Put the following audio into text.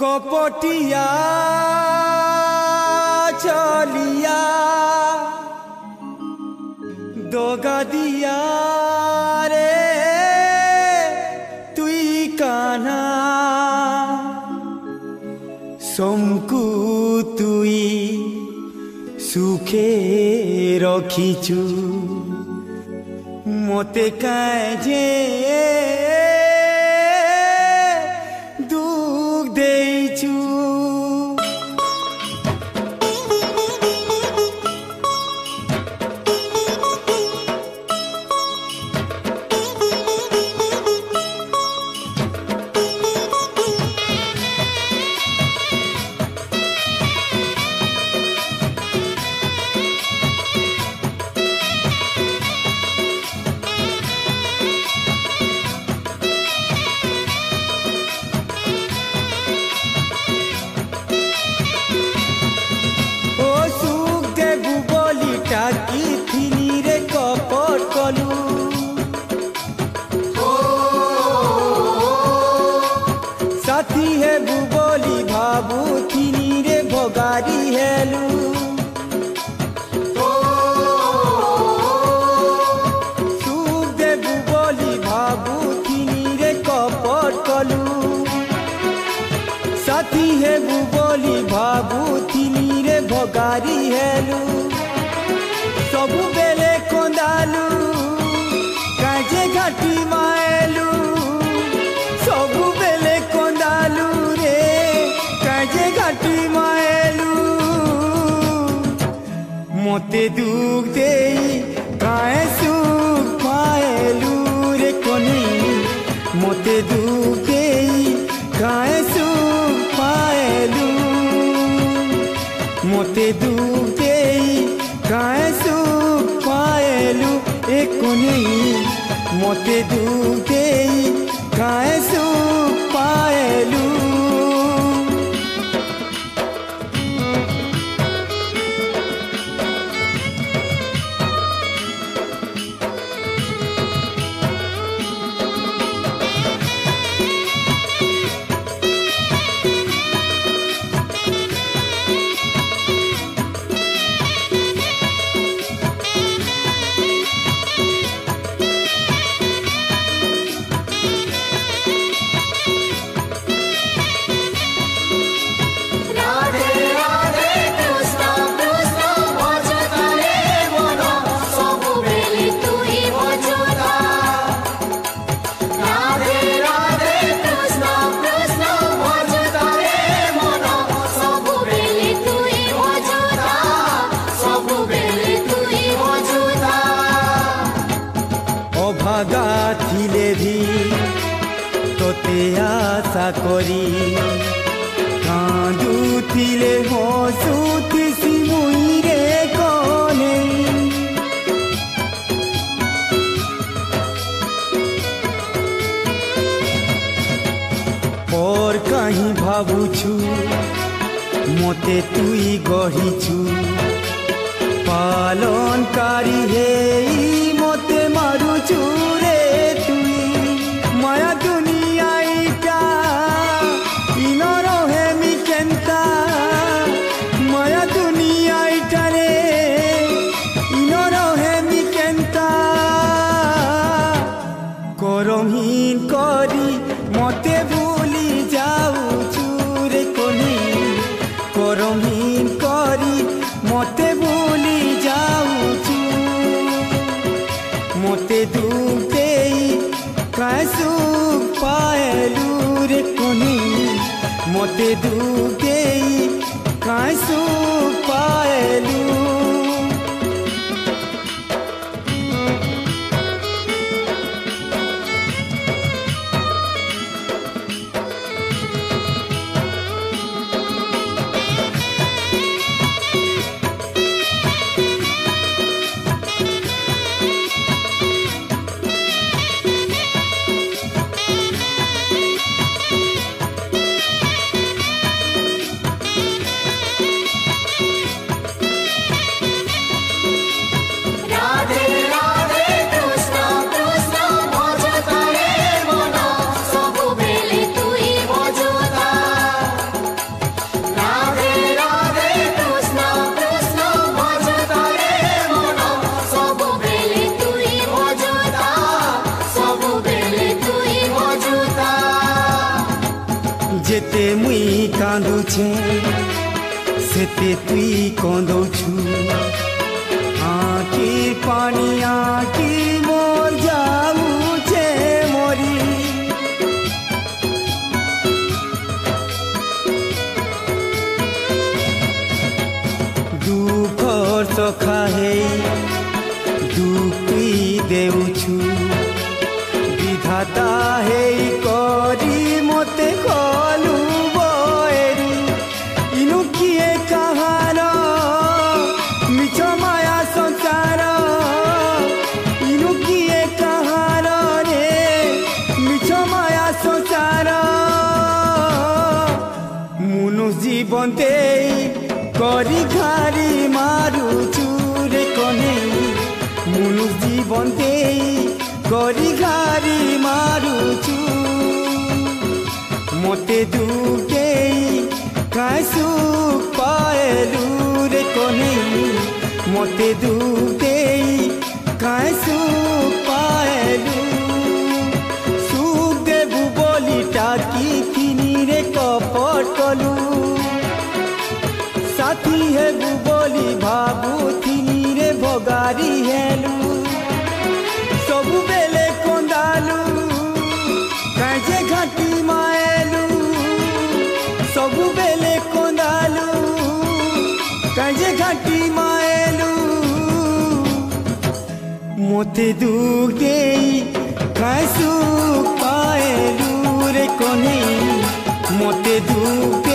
कपटिया चलिया दोगा दिया रे तुई कान्हा समकु तुई सुखे रखिचु मते काजे दुख देइचु साथी है बुबोली भाबू थीनी रे भोगारी हेलू सुख दे बुबोली भाबू थीनी रे कपट कलू साथी है बुबोली भाबू थीनी रे भोगारी हेलू सबु बेले कंदालू काजे घाटी माएलू सबु बेले कंदालू रे काजे घाटी माएलू मते दुख देई काए सुख पाएलू रे कोनी मते दुख देई काए सुख पाएलू मते दुख देई काए सुख पाएलू ए कोनी मते दुख देई काए सुख पाएलू भागा थिले भी तोते आशा करी कांदू थिले हसुथिसी मुई रे कोने और कहीं भाबुछु मते तुई गढ़ीछु पालनकारी हे मते मारुछु रे तुई माया दुनिया इटा इनरो हे मी केंता माया दुनिया इटा रे इनरो हे मी केंता करमहीन करी मते भूली जाऊछु रे कोनी करमहीन करी मते भूली जाऊछु मते दुख देई काए सुख पाएलू रे कोनी मते दुख देई काए सुख पाएलू जेते मुई कांदुछे सेते तुई कंदौछु आखी पानी आखी मोर जाऊछे मोरी दुखर सखा हे दुख तुई देउछु विधाता हे करी मते कलु बएरी इनु किए कहार मिछ माया संसार इनु किए कहार रे मिछ माया संसार मुनु जीवन दे करी घारी मारुछु रे कने मुनु जीवन दे करी घारी मारुछु मोते दुख दे काय सुख पाएलु रे कने मोते दुख दे काय सुख पाएलु सुख देबु बोली टाकी किनी रे कपट कलु साथी हेबु बोली भाबु थिनी रे भगारी हेलु सबु बेले कंदालु काजे घाटी माएलु सबु बेले कंदालु काजे घाटी माएलु मोते दुख देई काय सुख पाएलु रे कने मोते दुख